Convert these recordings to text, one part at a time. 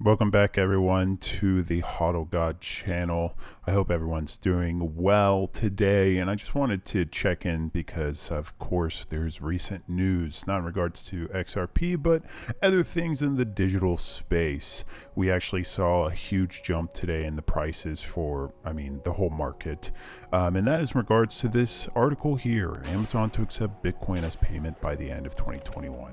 Welcome back, everyone, to the Hodl God channel. I hope everyone's doing well today, and I just wanted to check in because, of course, there's recent news, not in regards to XRP, but other things in the digital space. We actually saw a huge jump today in the prices for, the whole market, and that is in regards to this article here, Amazon to accept Bitcoin as payment by the end of 2021.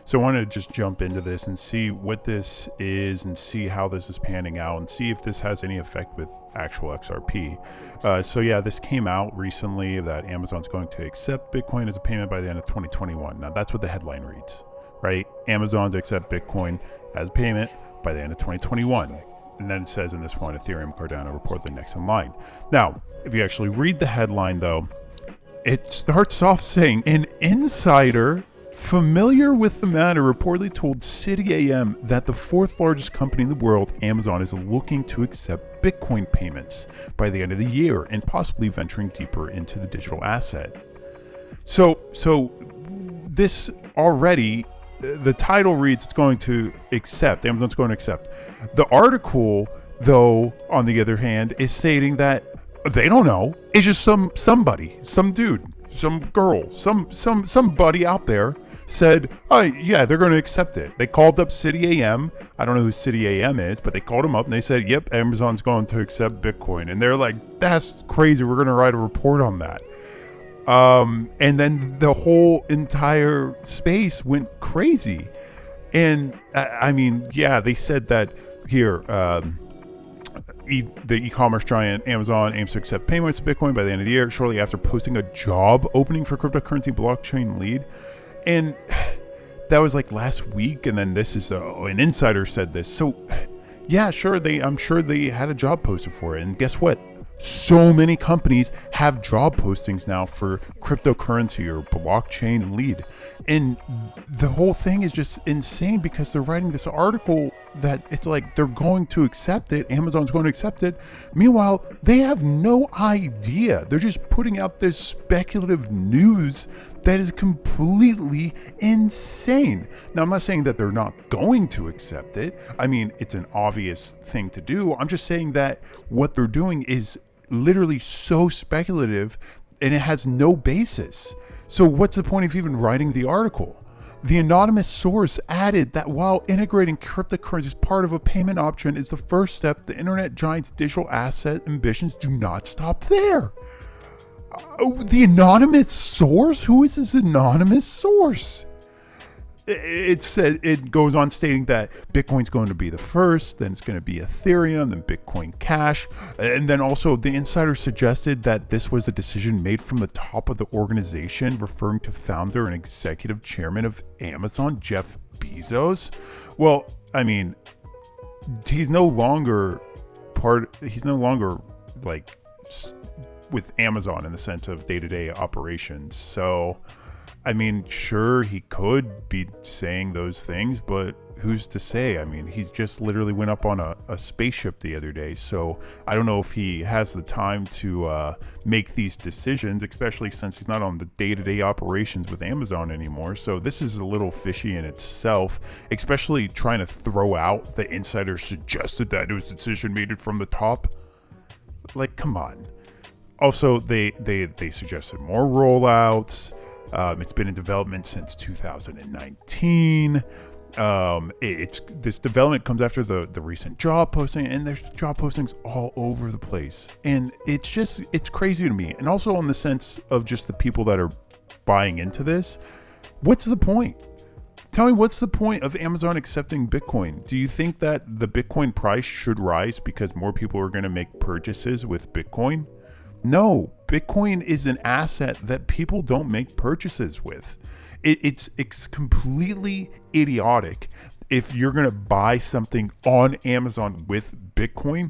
So I wanted to just jump into this and see what this is and see how this is panning out and see if this has any effect with actual XRP. So yeah, this came out recently that Amazon's going to accept Bitcoin as a payment by the end of 2021. Now that's what the headline reads, right? Amazon to accept Bitcoin as payment by the end of 2021. And then it says in this one, Ethereum, Cardano reportedly next in line. Now, if you actually read the headline though, it starts off saying an insider familiar with the matter reportedly told City AM that the fourth largest company in the world, Amazon, is looking to accept Bitcoin payments by the end of the year and possibly venturing deeper into the digital asset. So this already, the title reads it's going to accept, Amazon's going to accept. The article, though, on the other hand, is stating that they don't know. It's just somebody, some dude, some girl, somebody out there said, oh yeah, they're going to accept it. They called up City AM. I don't know who City AM is, but they called them up and they said, yep, Amazon's going to accept Bitcoin. And they're like, that's crazy. We're going to write a report on that. And then the whole entire space went crazy. And they said that here, the e-commerce giant Amazon aims to accept payments to Bitcoin by the end of the year, shortly after posting a job opening for cryptocurrency blockchain lead. And that was like last week, and then this is an insider said this. So yeah, sure, I'm sure they had a job posted for it. And guess what? So many companies have job postings now for cryptocurrency or blockchain lead. And the whole thing is just insane because they're writing this article that it's like they're going to accept it. Amazon's going to accept it. Meanwhile, they have no idea. They're just putting out this speculative news that is completely insane. Now, I'm not saying that they're not going to accept it. I mean, it's an obvious thing to do. I'm just saying that what they're doing is literally so speculative and it has no basis. So what's the point of even writing the article? The anonymous source added that while integrating cryptocurrency as part of a payment option is the first step, the internet giant's digital asset ambitions do not stop there. The anonymous source? Who is this anonymous source? It goes on stating that Bitcoin's going to be the first, then it's going to be Ethereum, then Bitcoin Cash. And then also the insider suggested that this was a decision made from the top of the organization, referring to founder and executive chairman of Amazon, Jeff Bezos. Well, he's no longer like with Amazon in the sense of day-to-day operations. So sure, he could be saying those things, but who's to say? He just literally went up on a spaceship the other day. So I don't know if he has the time to make these decisions, especially since he's not on the day-to-day operations with Amazon anymore. So this is a little fishy in itself, especially trying to throw out the insider suggested that it was a decision made from the top. Like, come on. Also, they suggested more rollouts. It's been in development since 2019. This development comes after the recent job posting, and there's job postings all over the place. And it's crazy to me. And also on the sense of just the people that are buying into this, what's the point? Tell me, what's the point of Amazon accepting Bitcoin? Do you think that the Bitcoin price should rise because more people are going to make purchases with Bitcoin? No, Bitcoin is an asset that people don't make purchases with. It's completely idiotic if you're going to buy something on Amazon with Bitcoin,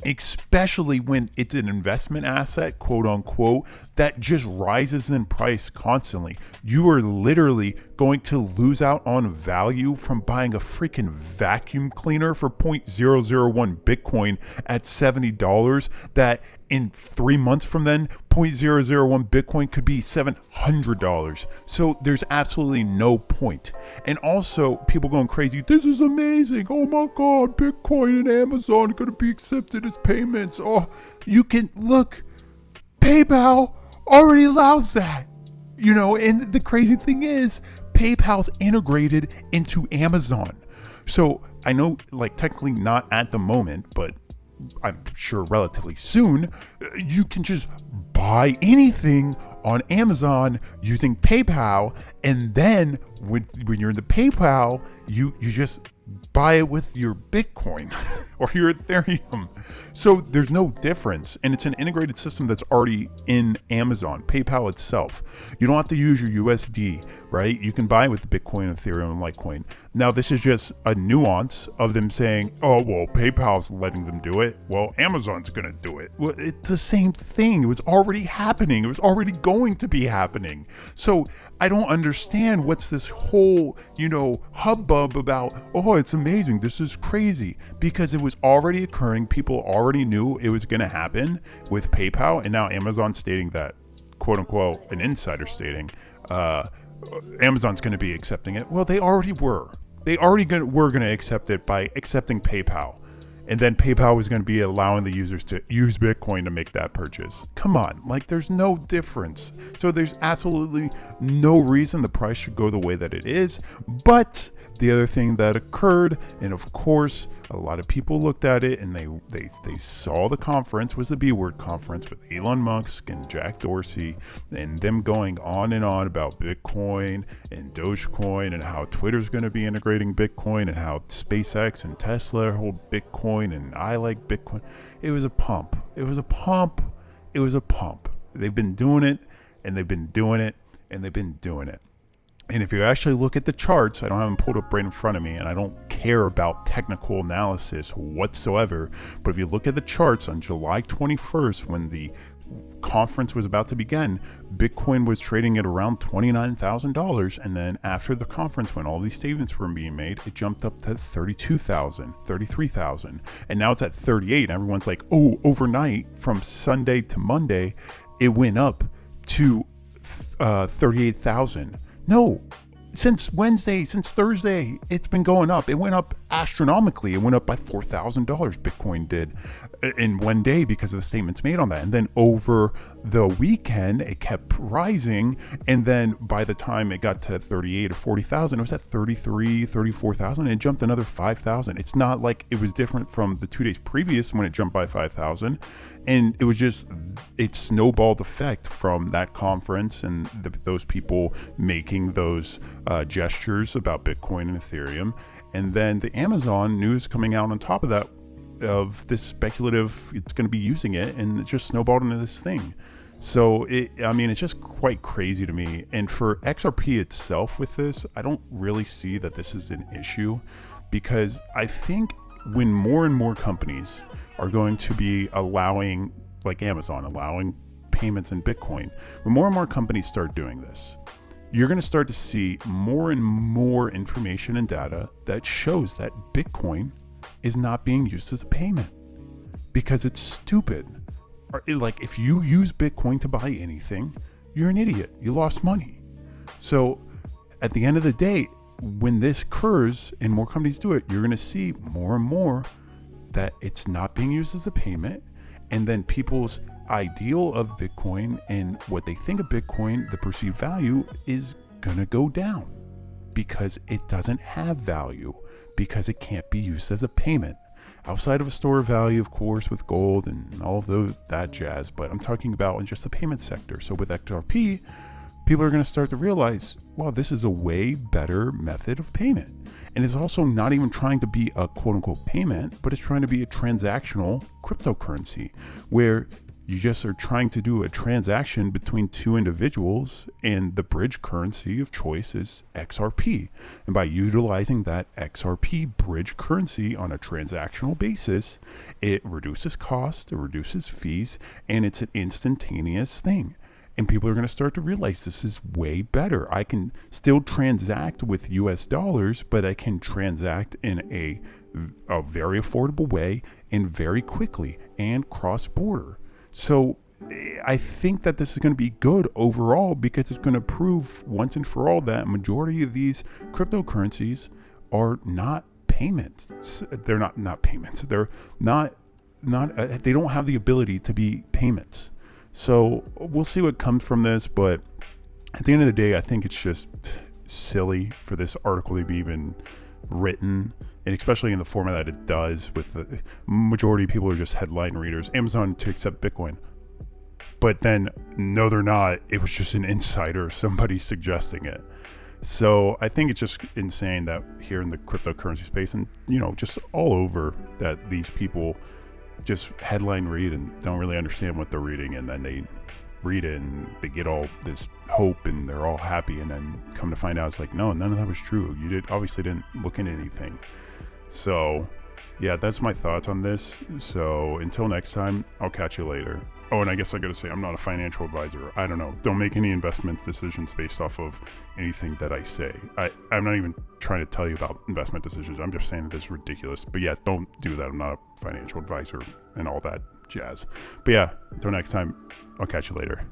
especially when it's an investment asset, quote unquote, that just rises in price constantly. You are literally going to lose out on value from buying a freaking vacuum cleaner for 0.001 Bitcoin at $70 that in 3 months from then, 0.001 Bitcoin could be $700. So there's absolutely no point. And also, people going crazy, this is amazing. Oh my God, Bitcoin and Amazon are going to be accepted as payments. Oh, you can look, PayPal already allows that. You know, and the crazy thing is, PayPal's integrated into Amazon. So I know, like, technically not at the moment, but I'm sure relatively soon, you can just buy anything on Amazon using PayPal, and then when you're in the PayPal, you just buy it with your Bitcoin or your Ethereum. So there's no difference, and it's an integrated system that's already in Amazon, PayPal itself. You don't have to use your USD, right? You can buy it with Bitcoin, Ethereum, and Litecoin. Now, this is just a nuance of them saying, oh, well, PayPal's letting them do it. Well, Amazon's going to do it. Well, it's the same thing. It was already happening. It was already going to be happening. So I don't understand what's this whole, hubbub about, oh, it's amazing. This is crazy. Because it was already occurring. People already knew it was going to happen with PayPal. And now Amazon's stating that, quote unquote, an insider stating, Amazon's going to be accepting it. Well, they already were. They already were going to accept it by accepting PayPal. And then PayPal was going to be allowing the users to use Bitcoin to make that purchase. Come on, like there's no difference. So there's absolutely no reason the price should go the way that it is. But the other thing that occurred, and of course, a lot of people looked at it and they saw the conference, was the B Word conference with Elon Musk and Jack Dorsey and them going on and on about Bitcoin and Dogecoin and how Twitter's going to be integrating Bitcoin and how SpaceX and Tesla hold Bitcoin and I like Bitcoin. It was a pump. It was a pump. It was a pump. They've been doing it and they've been doing it and they've been doing it. And if you actually look at the charts, I don't have them pulled up right in front of me, and I don't care about technical analysis whatsoever, but if you look at the charts on July 21st, when the conference was about to begin, Bitcoin was trading at around $29,000, and then after the conference, when all these statements were being made, it jumped up to 32,000, 33,000, and now it's at 38. Everyone's like, oh, overnight, from Sunday to Monday, it went up to 38,000. No, since Thursday, it's been going up. It went up astronomically. It went up by $4,000. Bitcoin did in one day because of the statements made on that. And then over the weekend, it kept rising. And then by the time it got to 38 or 40,000, it was at 33, 34,000. And it jumped another 5,000. It's not like it was different from the 2 days previous when it jumped by 5,000. And it was just, it snowballed effect from that conference and those people making those gestures about Bitcoin and Ethereum. And then the Amazon news coming out on top of that, of this speculative, it's going to be using it, and it just snowballed into this thing. So, it's just quite crazy to me. And for XRP itself with this, I don't really see that this is an issue, because I think when more and more companies are going to be allowing, like Amazon, allowing payments in Bitcoin, when more and more companies start doing this, you're going to start to see more and more information and data that shows that Bitcoin is not being used as a payment because it's stupid. Like, if you use Bitcoin to buy anything, you're an idiot. You lost money. So at the end of the day, when this occurs and more companies do it, you're going to see more and more that it's not being used as a payment. And then people's ideal of Bitcoin and what they think of Bitcoin, the perceived value, is going to go down because it doesn't have value, because it can't be used as a payment. Outside of a store of value, of course, with gold and all of that jazz, but I'm talking about in just the payment sector. So with XRP, people are going to start to realize, wow, this is a way better method of payment. And it's also not even trying to be a quote unquote payment, but it's trying to be a transactional cryptocurrency where you just are trying to do a transaction between two individuals, and the bridge currency of choice is XRP. And by utilizing that XRP bridge currency on a transactional basis, it reduces cost, it reduces fees, and it's an instantaneous thing. And people are going to start to realize this is way better. I can still transact with US dollars, but I can transact in a very affordable way and very quickly and cross border. So I think that this is going to be good overall, because it's going to prove once and for all that majority of these cryptocurrencies are not payments. They're not payments. They're not they don't have the ability to be payments. So we'll see what comes from this, but at the end of the day, I think it's just silly for this article to be even written, and especially in the format that it does, with the majority of people are just headline readers. Amazon to accept Bitcoin. But then, no, they're not. It was just an insider, somebody suggesting it. So I think it's just insane that here in the cryptocurrency space, and just all over, that these people just headline read and don't really understand what they're reading, and then they read it and they get all this hope and they're all happy, and then come to find out it's like, no, none of that was true. You obviously didn't look into anything. So yeah, that's my thoughts on this. So until next time, I'll catch you later. Oh, and I guess I gotta say, I'm not a financial advisor. I don't know. Don't make any investment decisions based off of anything that I say. I'm not even trying to tell you about investment decisions. I'm just saying that it's ridiculous. But yeah, don't do that. I'm not a financial advisor and all that jazz. But yeah, until next time, I'll catch you later.